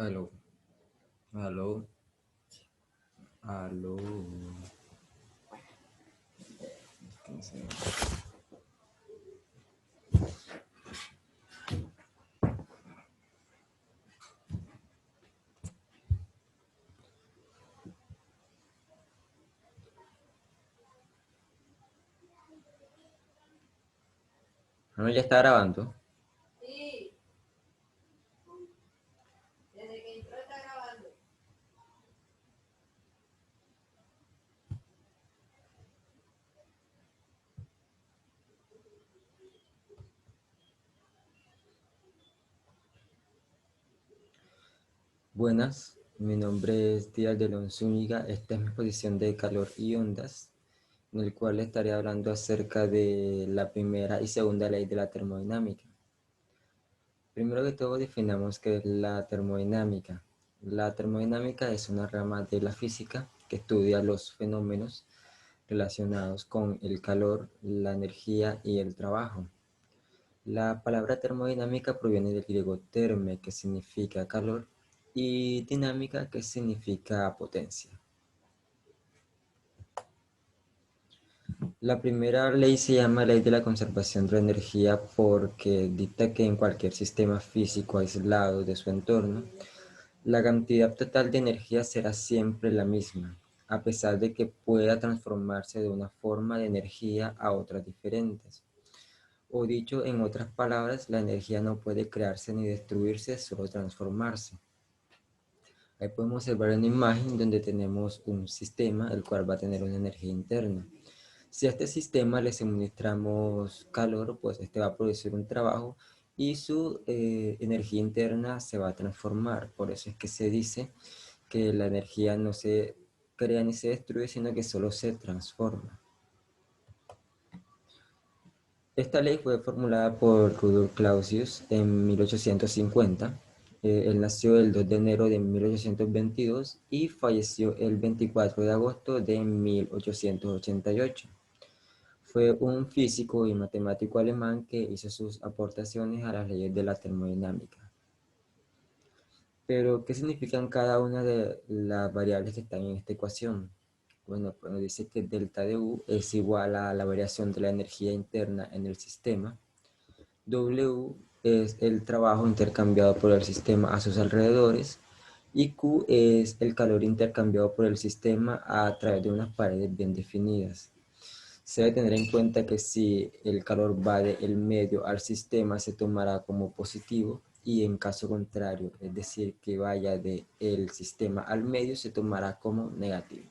Aló, aló, aló. No, ya está grabando. Sí, desde que entró está grabando. Buenas, mi nombre es Díaz de León Zúñiga. Esta es mi exposición de calor y ondas, en el cual estaré hablando acerca de la primera y segunda ley de la termodinámica. Primero que todo, definamos qué es la termodinámica. La termodinámica es una rama de la física que estudia los fenómenos relacionados con el calor, la energía y el trabajo. La palabra termodinámica proviene del griego terme, que significa calor, y dinámica, que significa potencia. La primera ley se llama ley de la conservación de la energía porque dicta que en cualquier sistema físico aislado de su entorno, la cantidad total de energía será siempre la misma, a pesar de que pueda transformarse de una forma de energía a otras diferentes. O dicho en otras palabras, la energía no puede crearse ni destruirse, solo transformarse. Ahí podemos observar una imagen donde tenemos un sistema, el cual va a tener una energía interna. Si a este sistema le suministramos calor, pues este va a producir un trabajo y su energía interna se va a transformar. Por eso es que se dice que la energía no se crea ni se destruye, sino que solo se transforma. Esta ley fue formulada por Rudolf Clausius en 1850. Él nació el 2 de enero de 1822 y falleció el 24 de agosto de 1888. Fue un físico y matemático alemán que hizo sus aportaciones a las leyes de la termodinámica. Pero, ¿qué significan cada una de las variables que están en esta ecuación? Bueno, pues nos dice que delta de U es igual a la variación de la energía interna en el sistema. W es el trabajo intercambiado por el sistema a sus alrededores y Q es el calor intercambiado por el sistema a través de unas paredes bien definidas. Se debe tener en cuenta que si el calor va del medio al sistema se tomará como positivo y en caso contrario, es decir, que vaya del sistema al medio, se tomará como negativo.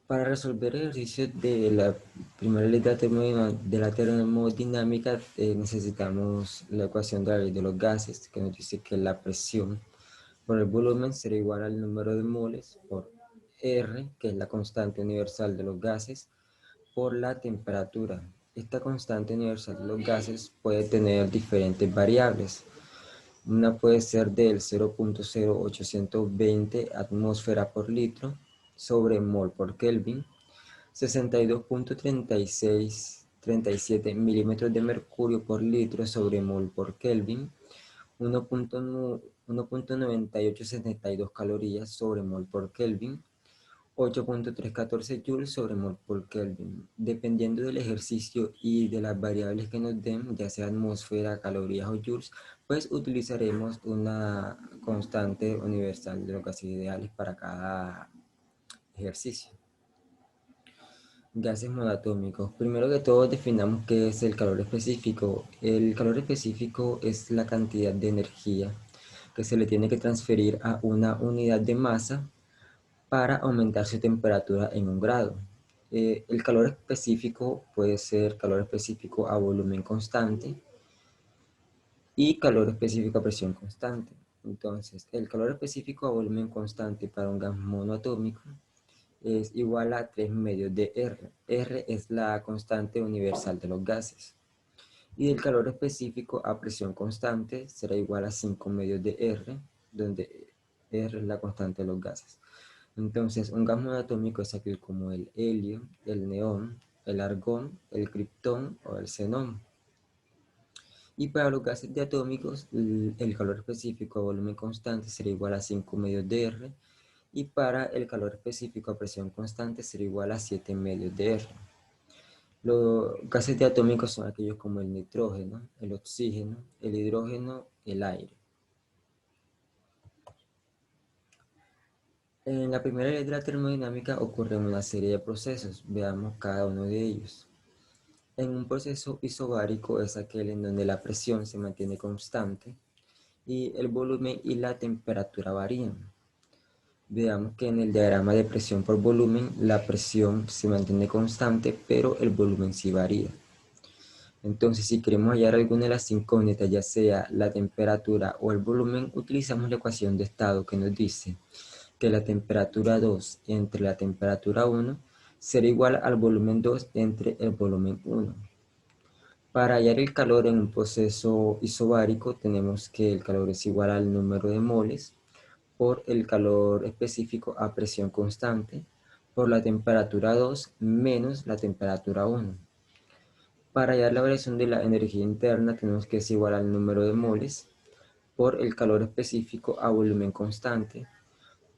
Para resolver el ejercicio de la primera ley de la termodinámica, necesitamos la ecuación de la ley de los gases, que nos dice que la presión por el volumen será igual al número de moles por R, que es la constante universal de los gases, por la temperatura. Esta constante universal de los gases puede tener diferentes variables. Una puede ser del 0.0820 atmósfera por litro sobre mol por Kelvin, 62.3637 milímetros de mercurio por litro sobre mol por Kelvin, 1.9872 calorías sobre mol por Kelvin, 8.314 joules sobre mol por Kelvin. Dependiendo del ejercicio y de las variables que nos den, ya sea atmósfera, calorías o joules, pues utilizaremos una constante universal de los gases ideales para cada ejercicio. Gases monoatómicos. Primero que todo definamos qué es el calor específico. El calor específico es la cantidad de energía que se le tiene que transferir a una unidad de masa para aumentar su temperatura en 1 grado. El calor específico puede ser calor específico a volumen constante y calor específico a presión constante. Entonces, el calor específico a volumen constante para un gas monoatómico es igual a 3 medios de R. R es la constante universal de los gases. Y el calor específico a presión constante será igual a 5 medios de R, donde R es la constante de los gases. Entonces, un gas monoatómico es aquel como el helio, el neón, el argón, el criptón o el xenón. Y para los gases diatómicos, el calor específico a volumen constante será igual a 5 medios de R, y para el calor específico a presión constante será igual a 7 medios de R. Los gases diatómicos son aquellos como el nitrógeno, el oxígeno, el hidrógeno, el aire. En la primera ley de la termodinámica ocurren una serie de procesos, veamos cada uno de ellos. En un proceso isobárico es aquel en donde la presión se mantiene constante y el volumen y la temperatura varían. Veamos que en el diagrama de presión por volumen la presión se mantiene constante, pero el volumen sí varía. Entonces, si queremos hallar alguna de las incógnitas, ya sea la temperatura o el volumen, utilizamos la ecuación de estado que nos dice que la temperatura 2 entre la temperatura 1 será igual al volumen 2 entre el volumen 1. Para hallar el calor en un proceso isobárico, tenemos que el calor es igual al número de moles por el calor específico a presión constante por la temperatura 2 menos la temperatura 1. Para hallar la variación de la energía interna tenemos que es igual al número de moles por el calor específico a volumen constante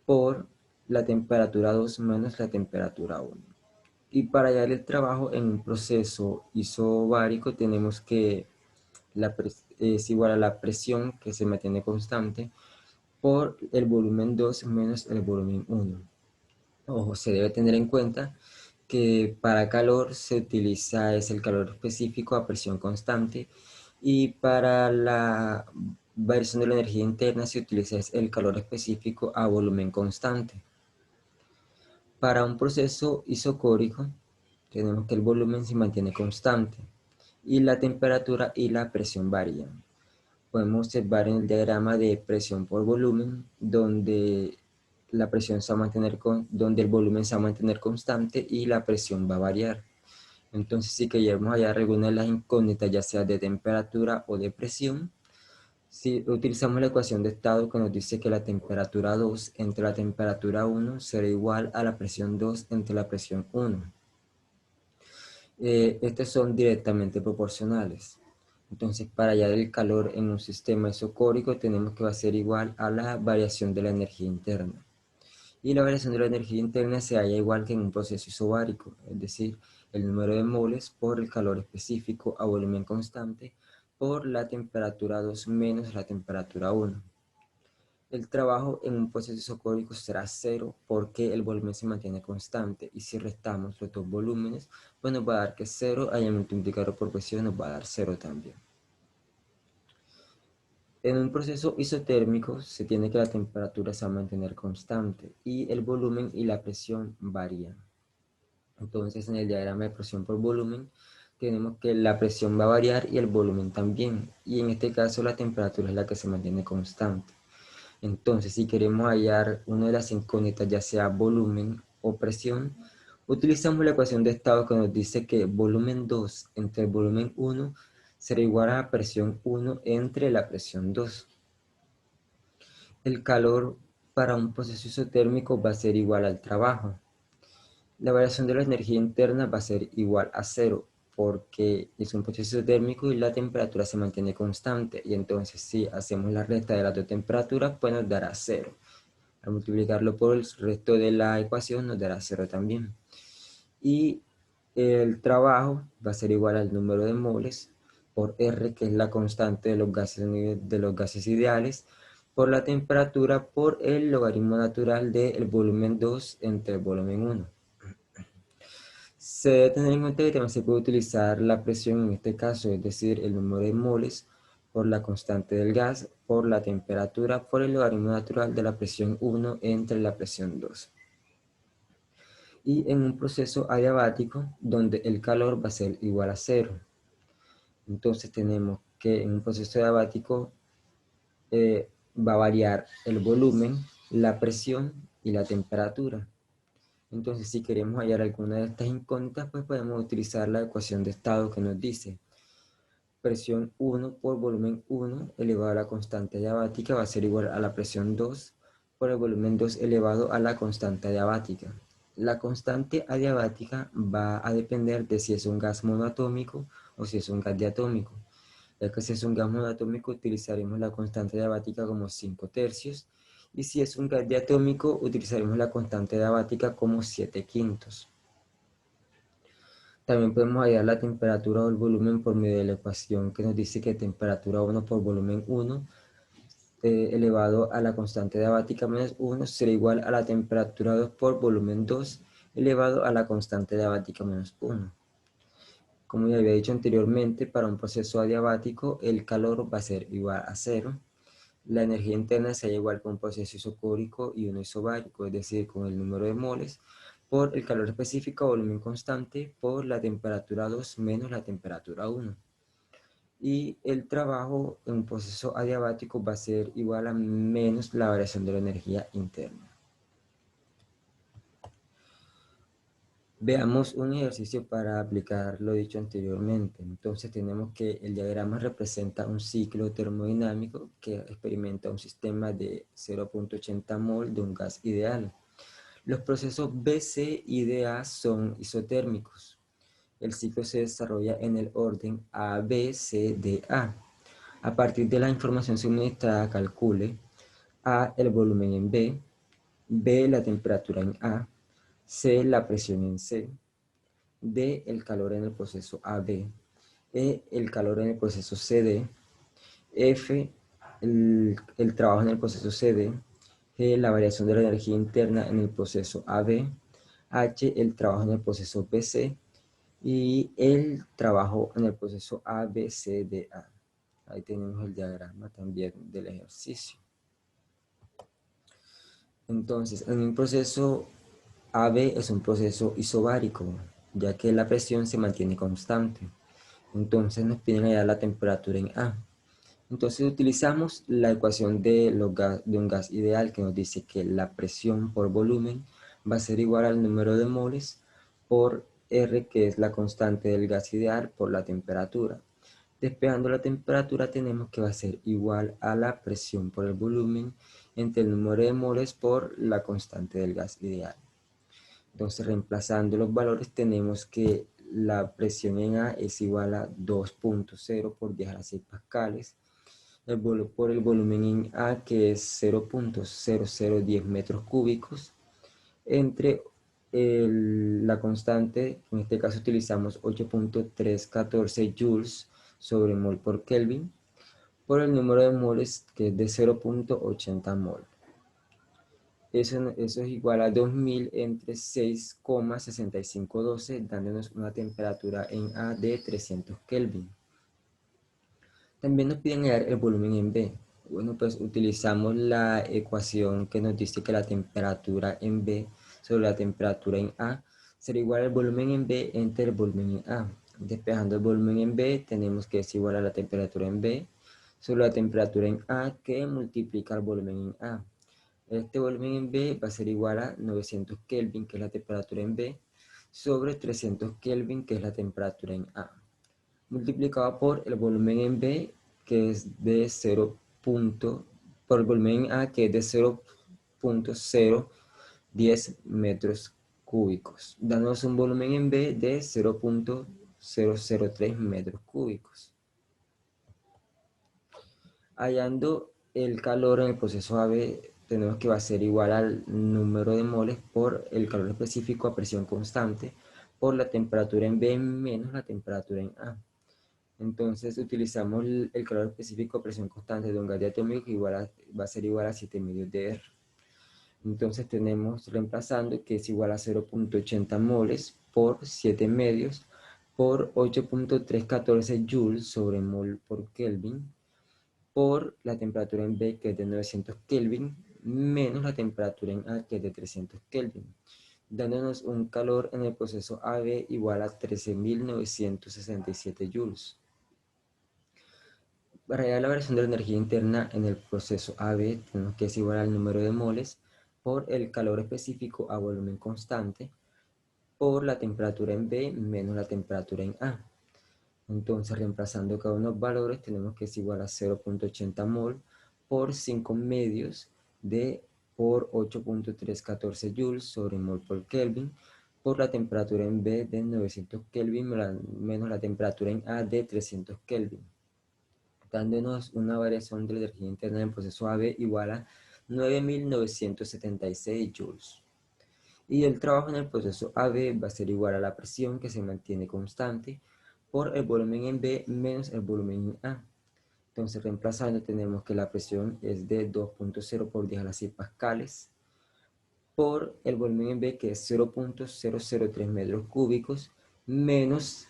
por la temperatura 2 menos la temperatura 1. Y para hallar el trabajo en un proceso isobárico tenemos que es igual a la presión que se mantiene constante por el volumen 2 menos el volumen 1. Ojo, se debe tener en cuenta que para calor se utiliza es el calor específico a presión constante y para la variación de la energía interna se utiliza es el calor específico a volumen constante. Para un proceso isocórico tenemos que el volumen se mantiene constante y la temperatura y la presión varían. Podemos observar en el diagrama de presión por volumen donde la presión se va a mantener donde el volumen se va a mantener constante y la presión va a variar. Entonces, si queremos hallar alguna de las incógnitas, ya sea de temperatura o de presión, si utilizamos la ecuación de estado que nos dice que la temperatura 2 entre la temperatura 1 será igual a la presión 2 entre la presión 1. Estos son directamente proporcionales. Entonces, para hallar el calor en un sistema isocórico, tenemos que va a ser igual a la variación de la energía interna. Y la variación de la energía interna se halla igual que en un proceso isobárico, es decir, el número de moles por el calor específico a volumen constante por la temperatura 2 menos la temperatura 1. El trabajo en un proceso isocórico será cero porque el volumen se mantiene constante y si restamos los dos volúmenes, pues nos va a dar que cero, y al multiplicarlo por presión nos va a dar cero también. En un proceso isotérmico se tiene que la temperatura se va a mantener constante y el volumen y la presión varían. Entonces en el diagrama de presión por volumen tenemos que la presión va a variar y el volumen también. Y en este caso la temperatura es la que se mantiene constante. Entonces si queremos hallar una de las incógnitas, ya sea volumen o presión, utilizamos la ecuación de estado que nos dice que volumen 2 entre el volumen 1 será igual a la presión 1 entre la presión 2. El calor para un proceso isotérmico va a ser igual al trabajo. La variación de la energía interna va a ser igual a cero porque es un proceso térmico y la temperatura se mantiene constante. Y entonces si hacemos la resta de las dos temperaturas, pues nos dará cero. Al multiplicarlo por el resto de la ecuación nos dará cero también. Y el trabajo va a ser igual al número de moles por R, que es la constante de los gases ideales, por la temperatura por el logaritmo natural del volumen 2 entre el volumen 1. Se debe tener en cuenta que también se puede utilizar la presión en este caso, es decir, el número de moles por la constante del gas, por la temperatura, por el logaritmo natural de la presión 1 entre la presión 2. Y en un proceso adiabático, donde el calor va a ser igual a cero. Entonces tenemos que en un proceso adiabático va a variar el volumen, la presión y la temperatura. Entonces, si queremos hallar alguna de estas incógnitas, pues podemos utilizar la ecuación de estado que nos dice presión 1 por volumen 1 elevado a la constante adiabática va a ser igual a la presión 2 por el volumen 2 elevado a la constante adiabática. La constante adiabática va a depender de si es un gas monoatómico o si es un gas diatómico. Ya que si es un gas monoatómico utilizaremos la constante diabática como 5 tercios, y si es un gas diatómico utilizaremos la constante diabática como 7 quintos. También podemos hallar la temperatura o el volumen por medio de la ecuación que nos dice que temperatura 1 por volumen 1 elevado a la constante diabática menos 1 será igual a la temperatura 2 por volumen 2 elevado a la constante diabática menos 1. Como ya había dicho anteriormente, para un proceso adiabático el calor va a ser igual a cero. La energía interna será igual que un proceso isocórico y uno isobárico, es decir, con el número de moles por el calor específico a volumen constante por la temperatura 2 menos la temperatura 1. Y el trabajo en un proceso adiabático va a ser igual a menos la variación de la energía interna. Veamos un ejercicio para aplicar lo dicho anteriormente. Entonces tenemos que el diagrama representa un ciclo termodinámico que experimenta un sistema de 0.80 mol de un gas ideal. Los procesos B, C y DA son isotérmicos. El ciclo se desarrolla en el orden A, B, C, D, A. A partir de la información suministrada, calcule A, el volumen en B, B, la temperatura en A, C, la presión en C, D, el calor en el proceso AB, E, el calor en el proceso CD, F, el trabajo en el proceso CD, G, la variación de la energía interna en el proceso AB, H, el trabajo en el proceso BC y el trabajo en el proceso ABCDA. Ahí tenemos el diagrama también del ejercicio. Entonces, en un proceso AB es un proceso isobárico, ya que la presión se mantiene constante. Entonces nos piden hallar la temperatura en A. Entonces utilizamos la ecuación de un gas ideal que nos dice que la presión por volumen va a ser igual al número de moles por R, que es la constante del gas ideal, por la temperatura. Despejando la temperatura tenemos que va a ser igual a la presión por el volumen entre el número de moles por la constante del gas ideal. Entonces, reemplazando los valores, tenemos que la presión en A es igual a 2.0 por 10 a la 6 pascales, por el volumen en A, que es 0.0010 metros cúbicos, entre la constante, en este caso utilizamos 8.314 joules sobre mol por Kelvin, por el número de moles, que es de 0.80 mol. Eso es igual a 2000 entre 6,6512, dándonos una temperatura en A de 300 Kelvin. También nos piden hallar el volumen en B. Bueno, pues utilizamos la ecuación que nos dice que la temperatura en B sobre la temperatura en A será igual al volumen en B entre el volumen en A. Despejando el volumen en B, tenemos que es igual a la temperatura en B sobre la temperatura en A que multiplica el volumen en A. Este volumen en B va a ser igual a 900 Kelvin, que es la temperatura en B, sobre 300 Kelvin, que es la temperatura en A, multiplicado por el volumen en B, que es de 0. Por el volumen en A, que es de 0.010 metros cúbicos, dándonos un volumen en B de 0.003 metros cúbicos. Hallando el calor en el proceso AB, tenemos que va a ser igual al número de moles por el calor específico a presión constante por la temperatura en B menos la temperatura en A. Entonces utilizamos el calor específico a presión constante de un gas diatómico que va a ser igual a 7 medios de R. Entonces tenemos reemplazando que es igual a 0.80 moles por 7 medios por 8.314 joules sobre mol por Kelvin por la temperatura en B, que es de 900 Kelvin, menos la temperatura en A, que es de 300 Kelvin, dándonos un calor en el proceso AB igual a 13.967 joules. Para hallar la variación de la energía interna en el proceso AB, tenemos que es igual al número de moles por el calor específico a volumen constante por la temperatura en B menos la temperatura en A. Entonces, reemplazando cada uno de los valores, tenemos que es igual a 0.80 mol por 5 medios de por 8.314 joules sobre mol por Kelvin por la temperatura en B de 900 Kelvin menos la temperatura en A de 300 Kelvin. dándonos una variación de la energía interna del proceso AB igual a 9.976 joules. Y el trabajo en el proceso AB va a ser igual a la presión que se mantiene constante por el volumen en B menos el volumen en A. Entonces, reemplazando, tenemos que la presión es de 2.0 por 10 a la 6 pascales por el volumen en B, que es 0.003 metros cúbicos, menos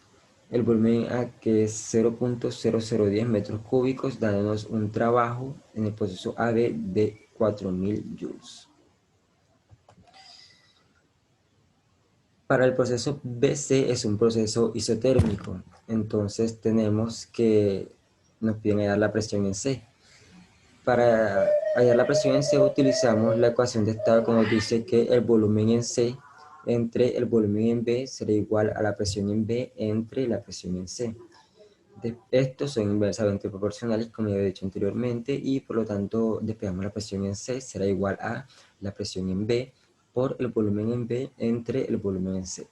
el volumen A, que es 0.0010 metros cúbicos, dándonos un trabajo en el proceso AB de 4.000 joules. Para el proceso BC es un proceso isotérmico, entonces tenemos que nos piden hallar la presión en C. Para hallar la presión en C utilizamos la ecuación de estado que nos dice que el volumen en C entre el volumen en B será igual a la presión en B entre la presión en C. Estos son inversamente proporcionales, como ya he dicho anteriormente, y por lo tanto despejamos la presión en C será igual a la presión en B por el volumen en B entre el volumen en C.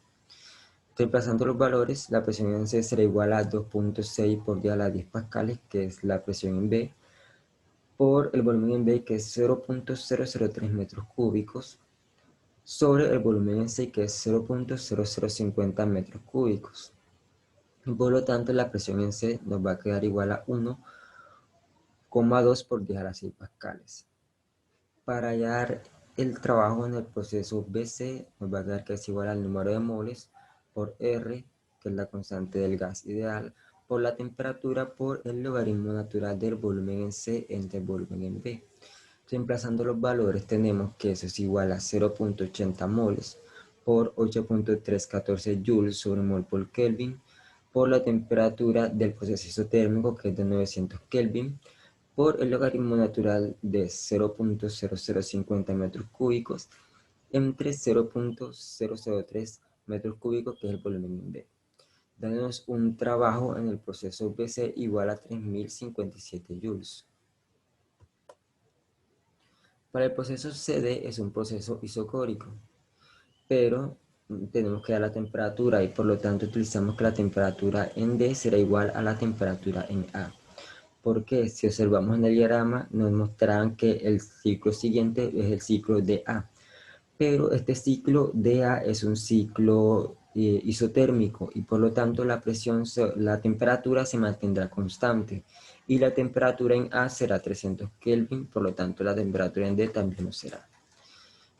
Reemplazando los valores, la presión en C será igual a 2.6 por 10 a la 10 pascales, que es la presión en B, por el volumen en B, que es 0.003 metros cúbicos, sobre el volumen en C, que es 0.0050 metros cúbicos. Y por lo tanto, la presión en C nos va a quedar igual a 1,2 por 10 a la 6 pascales. Para hallar el trabajo en el proceso BC, nos va a quedar que es igual al número de moles por R, que es la constante del gas ideal, por la temperatura por el logaritmo natural del volumen en C entre el volumen en B. Reemplazando los valores tenemos que eso es igual a 0.80 moles por 8.314 joules sobre mol por Kelvin por la temperatura del proceso isotérmico, que es de 900 Kelvin, por el logaritmo natural de 0.0050 metros cúbicos entre 0.003 metros cúbicos, que es el volumen en B, dándonos un trabajo en el proceso BC igual a 3057 joules. Para el proceso CD es un proceso isocórico, pero tenemos que dar la temperatura y por lo tanto utilizamos que la temperatura en D será igual a la temperatura en A. Porque si observamos en el diagrama nos mostrarán que el ciclo siguiente es el ciclo de A, pero este ciclo de A es un ciclo isotérmico y por lo tanto la temperatura se mantendrá constante y la temperatura en A será 300 Kelvin, por lo tanto la temperatura en D también lo será.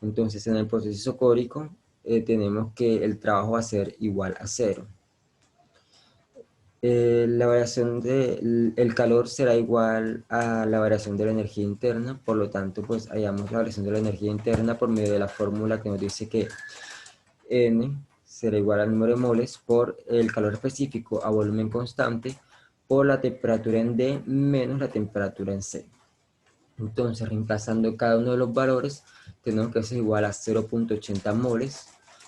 Entonces en el proceso isocórico tenemos que el trabajo va a ser igual a cero. La variación el calor será igual a la variación de la energía interna, por lo tanto pues hallamos la variación de la energía interna por medio de la fórmula que nos dice que N será igual al número de moles por el calor específico a volumen constante por la temperatura en D menos la temperatura en C. Entonces, reemplazando cada uno de los valores, tenemos que ser igual a 0.80 moles,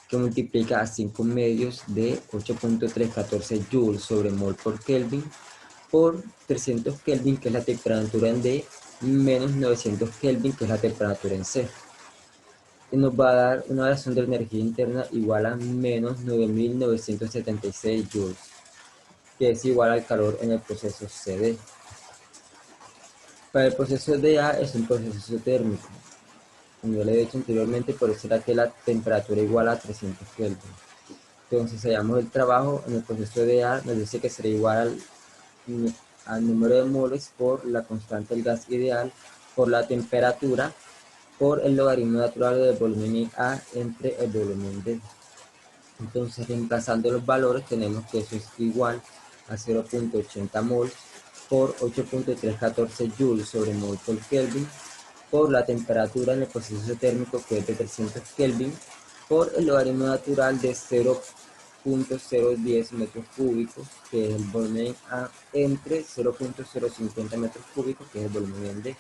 que multiplica a 5 medios de 8.314 joules sobre mol por Kelvin, por 300 Kelvin, que es la temperatura en D, menos 900 Kelvin, que es la temperatura en C. Y nos va a dar una variación de la energía interna igual a menos 9.976 joules, que es igual al calor en el proceso CD. Para el proceso DA es un proceso isotérmico. Como yo le he dicho anteriormente, por eso era que la temperatura igual a 300 Kelvin. Entonces, hallamos el trabajo en el proceso DA, nos dice que será igual al número de moles por la constante del gas ideal, por la temperatura, por el logaritmo natural del volumen A entre el volumen D. Entonces, reemplazando los valores, tenemos que eso es igual a 0.80 mols por 8.314 joules sobre mol por Kelvin, por la temperatura en el proceso térmico, que es de 300 Kelvin, por el logaritmo natural de 0.010 metros cúbicos, que es el volumen A, entre 0.050 metros cúbicos, que es el volumen D.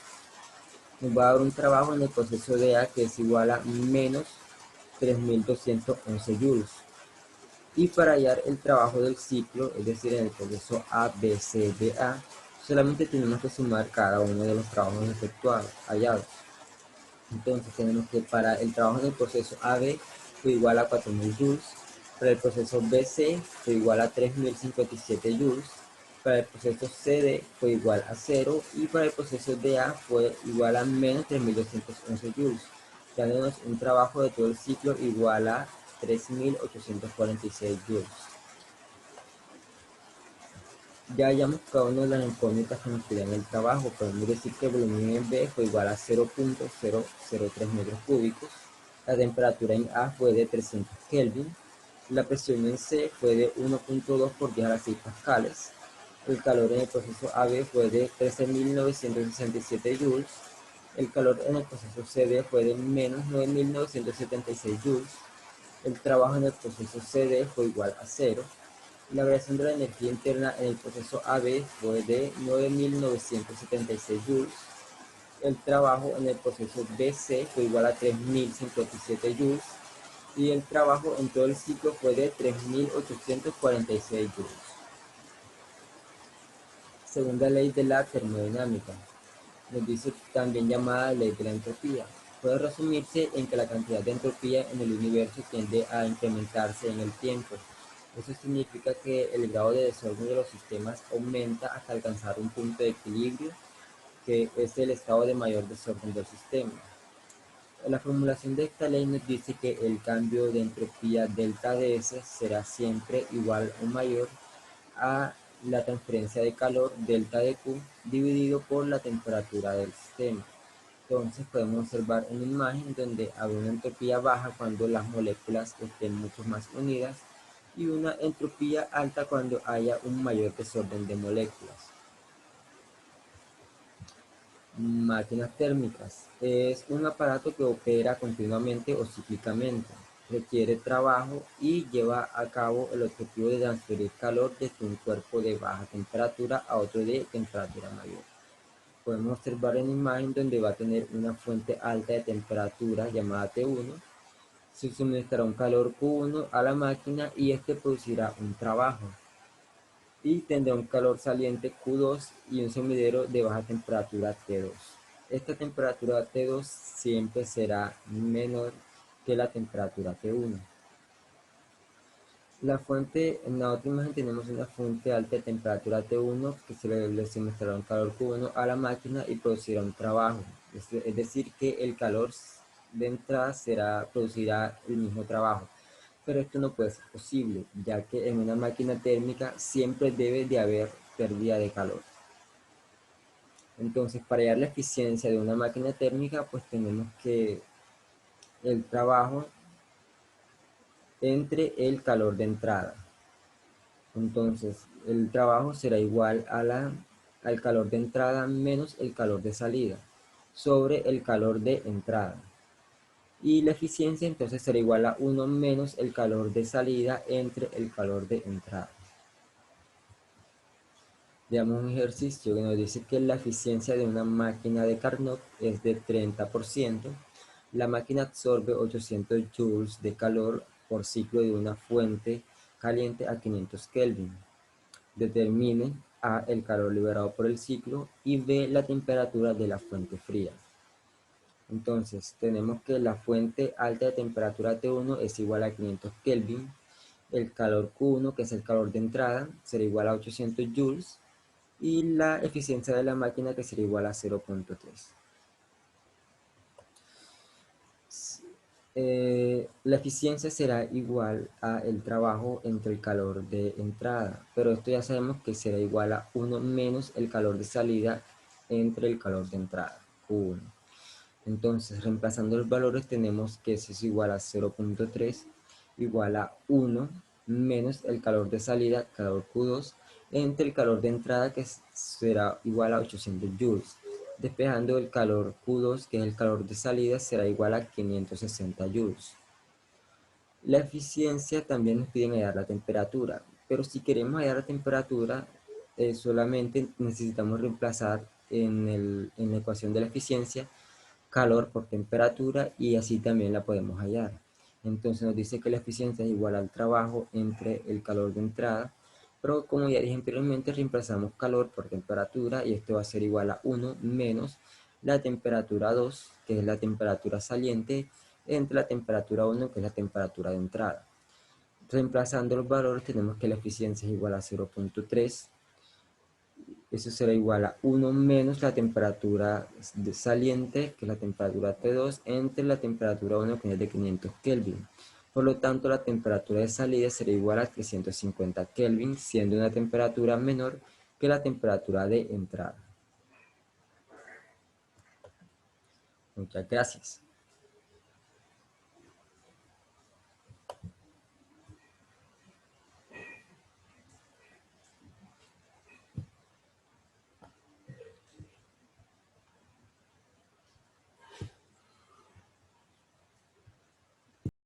Nos va a dar un trabajo en el proceso de A que es igual a menos 3.211 joules. Y para hallar el trabajo del ciclo, es decir, en el proceso ABCDA, solamente tenemos que sumar cada uno de los trabajos efectuados, hallados. Entonces tenemos que para el trabajo del proceso AB fue igual a 4.000 joules, para el proceso BC fue igual a 3.057 joules, Para el proceso CD fue igual a 0 y para el proceso DA fue igual a menos 3211 joules, dándonos un trabajo de todo el ciclo igual a 3846 joules. Ya hayamos cada una de las incógnitas que nos piden el trabajo. Podemos decir que el volumen en B fue igual a 0.003 metros cúbicos, la temperatura en A fue de 300 Kelvin, la presión en C fue de 1.2 por 10 a las 6 pascales, el calor en el proceso AB fue de 13.967 joules, el calor en el proceso CD fue de menos 9.976 joules, el trabajo en el proceso CD fue igual a 0, la variación de la energía interna en el proceso AB fue de 9.976 joules. El trabajo en el proceso BC fue igual a 3.057 joules. Y el trabajo en todo el ciclo fue de 3.846 joules. Segunda ley de la termodinámica. Nos dice también llamada ley de la entropía. Puede resumirse en que la cantidad de entropía en el universo tiende a incrementarse en el tiempo. Eso significa que el grado de desorden de los sistemas aumenta hasta alcanzar un punto de equilibrio, que es el estado de mayor desorden del sistema. La formulación de esta ley nos dice que el cambio de entropía delta ds será siempre igual o mayor a la transferencia de calor delta de Q dividido por la temperatura del sistema. Entonces podemos observar una imagen donde hay una entropía baja cuando las moléculas estén mucho más unidas y una entropía alta cuando haya un mayor desorden de moléculas. Máquinas térmicas. Es un aparato que opera continuamente o cíclicamente. Requiere trabajo y lleva a cabo el objetivo de transferir calor desde un cuerpo de baja temperatura a otro de temperatura mayor. Podemos observar en la imagen donde va a tener una fuente alta de temperatura llamada T1. Se suministrará un calor Q1 a la máquina y este producirá un trabajo. Y tendrá un calor saliente Q2 y un sumidero de baja temperatura T2. Esta temperatura T2 siempre será menor que la temperatura T1. La fuente, en la otra imagen tenemos una fuente alta de temperatura T1 que se le suministrará un calor Q1 a la máquina y producirá un trabajo. Es decir, que el calor de entrada producirá el mismo trabajo. Pero esto no puede ser posible, ya que en una máquina térmica siempre debe de haber pérdida de calor. Entonces, para hallar la eficiencia de una máquina térmica, pues tenemos que el trabajo entre el calor de entrada. Entonces, el trabajo será igual al calor de entrada menos el calor de salida sobre el calor de entrada. Y la eficiencia entonces será igual a 1 menos el calor de salida entre el calor de entrada. Veamos un ejercicio que nos dice que la eficiencia de una máquina de Carnot es de 30%. La máquina absorbe 800 joules de calor por ciclo de una fuente caliente a 500 Kelvin. Determine A, el calor liberado por el ciclo, y B, la temperatura de la fuente fría. Entonces, tenemos que la fuente alta de temperatura T1 es igual a 500 Kelvin. El calor Q1, que es el calor de entrada, será igual a 800 joules. Y la eficiencia de la máquina, que será igual a 0.3. La eficiencia será igual a el trabajo entre el calor de entrada, pero esto ya sabemos que será igual a 1 menos el calor de salida entre el calor de entrada, Q1. Entonces, reemplazando los valores, tenemos que eso es igual a 0.3 igual a 1 menos el calor de salida, calor Q2, entre el calor de entrada, que será igual a 800 joules. Despejando el calor Q2, que es el calor de salida, será igual a 560 joules. La eficiencia también nos piden hallar la temperatura, pero si queremos hallar la temperatura, solamente necesitamos reemplazar en la ecuación de la eficiencia calor por temperatura y así también la podemos hallar. Entonces nos dice que la eficiencia es igual al trabajo entre el calor de entrada, pero como ya dije anteriormente, reemplazamos calor por temperatura y esto va a ser igual a 1 menos la temperatura 2, que es la temperatura saliente, entre la temperatura 1, que es la temperatura de entrada. Reemplazando los valores tenemos que la eficiencia es igual a 0.3 Eso será igual a 1 menos la temperatura saliente, que es la temperatura T2, entre la temperatura 1, que es de 500 Kelvin. Por lo tanto, la temperatura de salida será igual a 350 Kelvin, siendo una temperatura menor que la temperatura de entrada. Muchas gracias.